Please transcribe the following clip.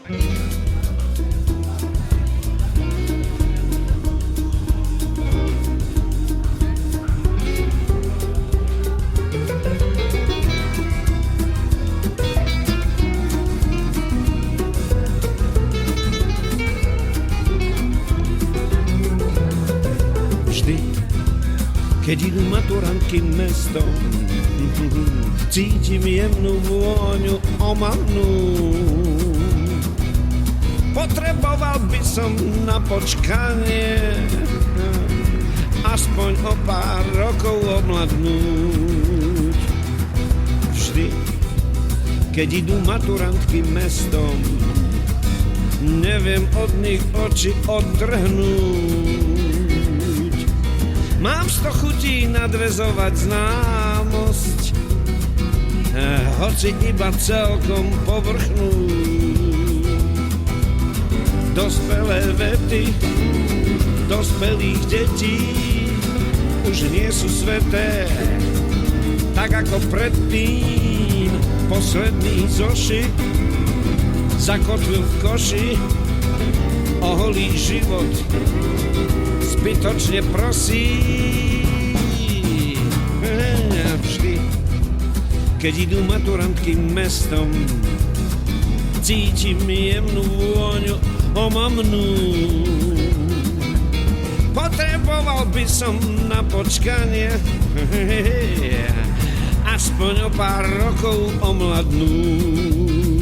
Keď idú maturantky mestom, cítim jemnú vôňu omamnú. Potreboval by som na počkanie aspoň o pár rokov omladnúť. Vždy, keď idú maturantky mestom, neviem od nich oči odtrhnúť. Mám sto chutí nadväzovať známosť, hoci iba celkom povrchnú. Dospelé vety dospelých detí už nie sú sveté, tak ako predtým. Posledný zošit zakotvil v koši, o holý život zbytočne prosí. Vždy, keď idú maturantky mestom, cítim jemnú vôňu omamnú. Potreboval by som na počkanie aspoň o pár rokov omladnúť.